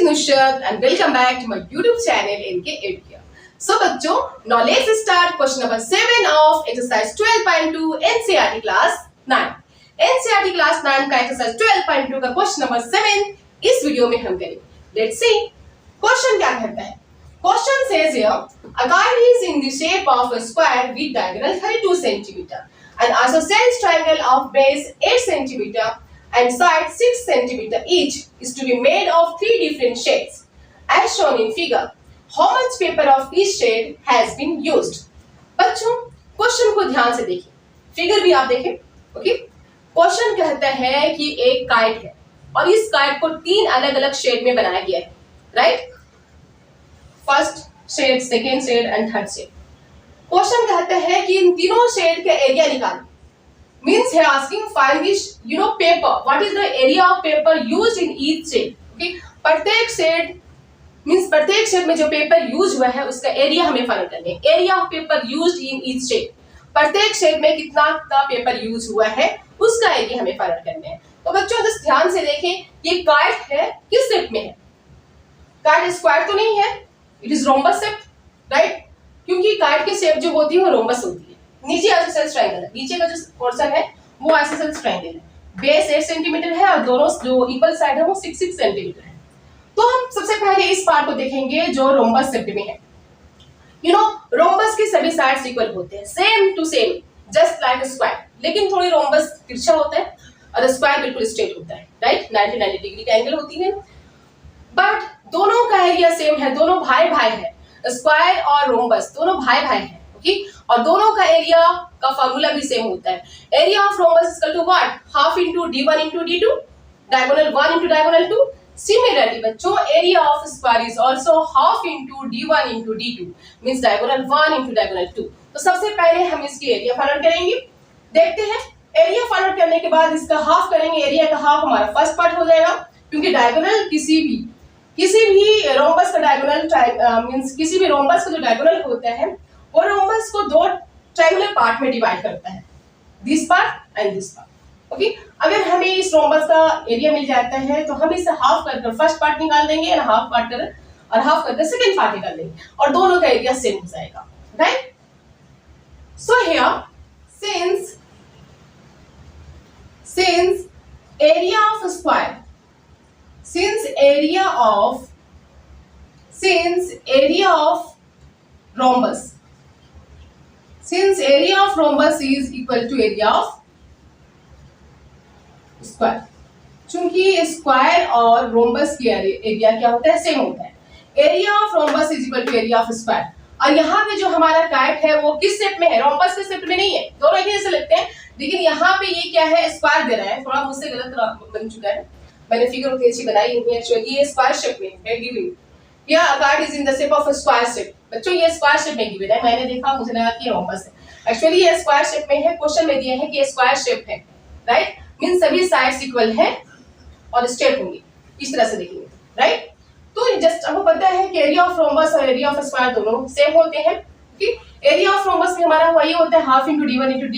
Nushat and welcome back to my YouTube channel NK Educare. So बच्चों, now let's start question number 7 of exercise 12.2 NCERT class 9. NCERT class 9 का exercise 12.2 का question number 7 इस video में हम करेंगे. Let's see. Question क्या कहता है? Question says here, a card is in the shape of a square with diagonal 32 cm and isosceles triangle of base 8 cm and side 6 cm each is to be made of 3 different shades as shown in figure. How much paper of each shade has been used? बच्चों, question को ध्यान से देखिए, figure भी आप देखें. Okay, question कहता है कि एक काइट है और इस काइट को 3 अलग अलग शेड में बनाया गया है. Right, first shade, second shade and third shade. Question कहता है कि इन तीनों शेड का एरिया निकालो. Means he asking find this paper. What is the area of paper used in each shade? Okay, प्रत्येक शेड मीन्स प्रत्येक शेड में जो पेपर यूज हुआ है उसका एरिया हमें फाइंड करना है. Area of paper used in each shade, प्रत्येक शेड में कितना पेपर यूज हुआ है उसका एरिया हमें फाइंड करना है. तो बच्चों जस्ट ध्यान से देखें, ये काइट है, किस शेप में है? काइट स्क्वायर तो नहीं है, it is rhombus shape. Right, क्योंकि काइट की शेप जो होती है वो रोम्बस होती है. नीचे आइसोसेलेस ट्रायंगल है, नीचे का जो पोर्शन है वो आइसोसेलेस ट्रायंगल है. बेस 8 सेंटीमीटर है और दोनों जो इक्वल साइड है वो 6 सेंटीमीटर है. तो हम सबसे पहले इस पार्ट को देखेंगे जो रोम्बस शेप में है. रोम्बस की सभी साइड्स इक्वल होते हैं, same to same, just like square. लेकिन थोड़ी रोम्बस तिरछा होता है और स्क्वायर बिल्कुल स्ट्रेट होता है. राइट, 90 डिग्री का एंगल होती है. बट दोनों का एरिया सेम है, दोनों भाई भाई है. स्क्वायर और रोम्बस दोनों भाई भाई है. और दोनों का एरिया का फार्मूला भी सेम होता है. Area of rhombus is equal to what? Half into d1 into d2, diagonal 1 into diagonal 2. Similarly बच्चों, area of square is also half into d1 into d2 means diagonal 1 into diagonal 2. तो सबसे पहले हम इसकी area find out करेंगे. देखते हैं, area find out करने के बाद इसका हाफ करेंगे. एरिया का हाफ हमारा फर्स्ट पार्ट हो जाएगा, क्योंकि डायगोनल किसी भी रोम्बस का डायगोनल मींस किसी भी रोम्बस का जो डायगोनल होता है वो रोम्बस को 2 ट्रायंगुलर पार्ट में डिवाइड करता है, this part and this part. Okay, अगर हमें इस रोम्बस का एरिया मिल जाता है तो हम इसे हाफ कर फर्स्ट पार्ट निकाल देंगे और हाफ कर सेकंड पार्ट निकाल देंगे और दोनों का एरिया सेम हो जाएगा. Right, so here since area of square since area of rhombus is equal to area of square, चूंकि स्क्वायर और रोम्बस की एरिया क्या होता है? सेम होता है. Area of rhombus is equal to area of square. और यहाँ पे जो हमारा काइट है वो किस शेप में है? रोम्बस के शेप में नहीं है. दोनों एक जैसे लगते हैं, लेकिन यहाँ पे ये क्या है? स्क्वायर दे रहा है. थोड़ा मुझसे गलत बन चुका है, मैंने फिगर उतनी अच्छी बनाई नहीं है. एक्चुअली ये स्क्वायर शेप में है गिवन. या card is in the shape of a square shape. बच्चों ये स्क्वायर शेप में गिवन है, मैंने देखा, मुझे लगा कि रोम्बस है. एक्चुअली ये स्क्वायर शेप में है. क्वेश्चन में दिया है कि ये स्क्वायर शेप है. राइट, मींस सभी साइड्स इक्वल है और स्ट्रेट होंगी. इस तरह से देखेंगे. राइट, तो जस्ट आपको पता है कि एरिया ऑफ रोम्बस और एरिया ऑफ स्क्वायर दोनों सेम होते हैं. एरिया ऑफ रोम्बस में हमारा वही होता है, half into d1 into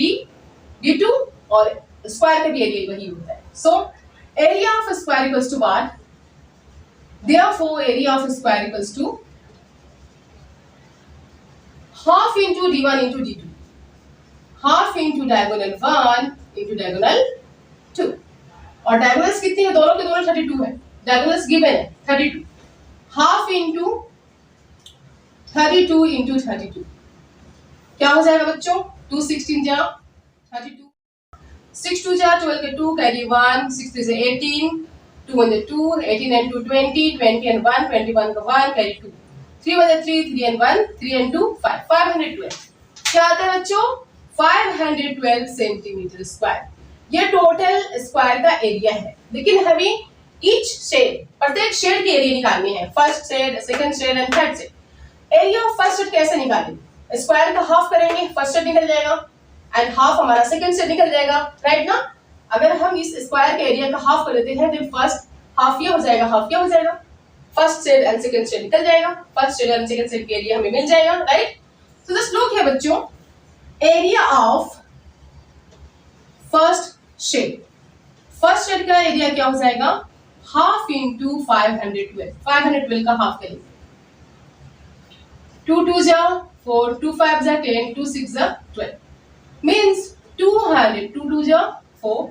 d2, और स्क्वायर का भी एरिया वही होता है. सो area of square equals to what? Therefore, area of square equals to half into d1 into d2, half into diagonal 1 into diagonal 2. और diagonals कितनी है? दोनों के दोनों 32 है. diagonals given है 32. half into 32 into 32 क्या हो जाएगा बच्चों? 2 16 जा 32, 6 2 जा 12 के 2 कैरी 1, 6 3 से 18, 2 1 2, 18 and 2 20, 20 and 1 21 का 1 कैरी 2, 3 1 3, 3 and 1 3 and 2 5, 512. क्या आता है बच्चों? 512 सेंटीमीटर स्क्वायर. ये टोटल स्क्वायर का एरिया है. लेकिन हमें ईच शेड, प्रत्येक शेड की एरिया निकालनी है. First shade, second shade and third shade. Area of first shade कैसे निकालेंगे? स्क्वायर का हाफ करेंगे, फर्स्ट शेड निकल जाएगा एंड हाफ हमारा सेकंड से निकल जाएगा. राइट ना? अगर हम इस स्क्वायर के एरिया का हाफ कर देते हैं तो फर्स्ट हाफ ये हो जाएगा, हाफ क्या हो जाएगा? First shade and second shade निकल जाएगा. First shade and second shade के एरिया हमें मिल जाएगा. राइट, तो जस्ट लुक हियर बच्चों, एरिया ऑफ फर्स्ट शेड का एरिया क्या हो जाएगा? हाफ इंटू 512, 512 का हाफ करेंगे, 2 2 जा 4, 2 5 जा 10, 2 6 जा 12, मीन्स 200, 2 2 जा 4,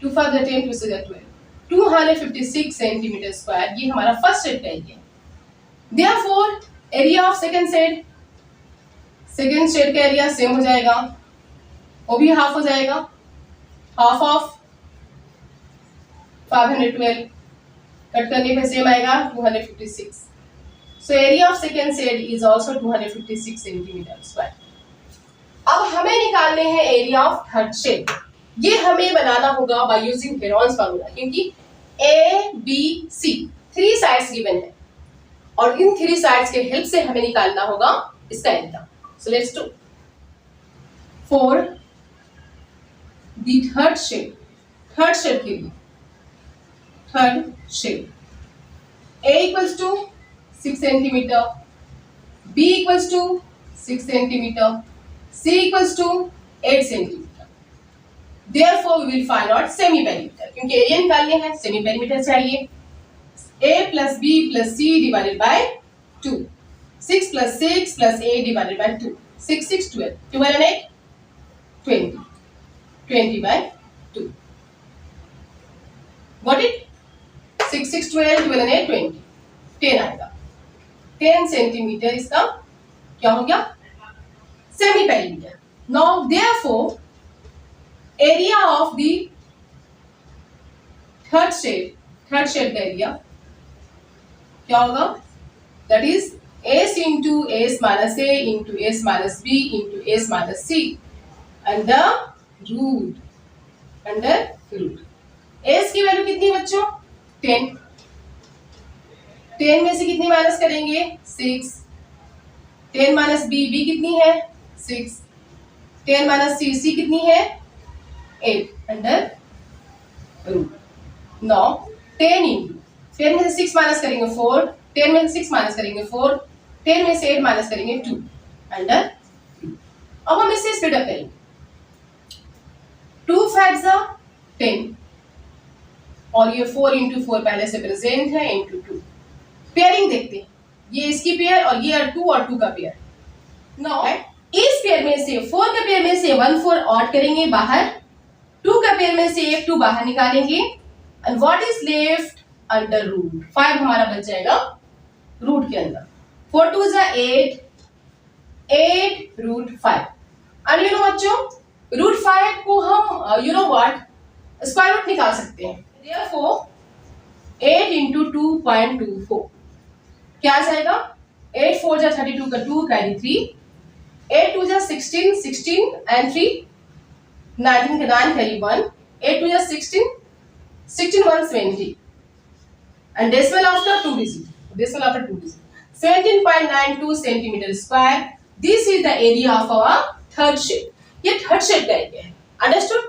2 5 जा 10, 2 6 जा 12, 256 सेंटीमीटर स्क्वायर, ये हमारा फर्स्ट सेट का एरिया है। Therefore area of second set, second set का एरिया सेम हो जाएगा, वो भी हाफ हो जाएगा, हाफ ऑफ 512 कट करने पे सेम आएगा 256। So area of second set is also 256 centimetre square. अब हमें निकालने हैं एरिया ऑफ थर्ड शेड। ये हमें बनाना होगा बाय यूजिंग हेरोन्स फार्मूला, क्योंकि A B C 3 sides given है और इन 3 साइड्स के हेल्प से हमें निकालना होगा इसका area. So let's do. For the third shade, third shade के लिए, third shade A equals to 6 centimetre, B equals to 6 centimetre, C equals to 8 centimetre. Therefore we will find out semi perimeter, क्योंकि area निकालने हैं, semi perimeter चाहिए। a plus b plus c divided by 2, 6 plus 6 plus 8 divided by 2, 6 6 12, 12 and 8 20, 20 by 2, got it? 6 6 12, 12 and 8 20, 10 आएगा, 10 centimetre इसका क्या हो गया, semi perimeter. Now therefore area of the third shade का एरिया क्या होगा, that is S into S minus A into S minus B into S minus C under root, under root. S की value कितनी बच्चों, 10, 10 में से कितनी minus करेंगे, 6, 10 माइनस बी, बी कितनी है 6, 10 माइनस सी, सी कितनी है 8 अंडर रूट। नाउ 10 इंटू 10 में से 6 माइनस करेंगे 4, 10 में से 6 माइनस करेंगे 4, 10 में से 8 माइनस करेंगे 2 अंडर रूट। अब हम इससे स्प्लिट अप करेंगे, 2 5 जा 10 और ये 4 इंटू 4 पहले से प्रेजेंट है इंटू 2। पेयरिंग देखते हैं, ये इसकी पेयर और ये 2 और 2 का पेयर। नाउ इस पेयर में से 4 के पेयर में से 1 4 ऑड करेंगे बाहर, 2 का पेयर में से एक 2 बाहर निकालेंगे, and what is left under root, 5 हमारा बच जाएगा रूट के अंदर। 4 2 जा 8, 8 रूट 5। एंड यू नो बच्चों, रूट 5 को हम you know what square root निकाल सकते हैं। देयरफॉर 8 इंटू 2.24 क्या आ जाएगा, 8 4 जा 32 का 2 कैरी 3, 8 2 जा 16, 16 एंड 3 19 का 9 कैरी 1, 8 2 जा 16, 16 1 20 and decimal after 2 digit, decimal after 2 digit, 17.92 centimeter square. This is the area of our third shade. ये थर्ड शेड का एरिया है, अंडरस्टूड।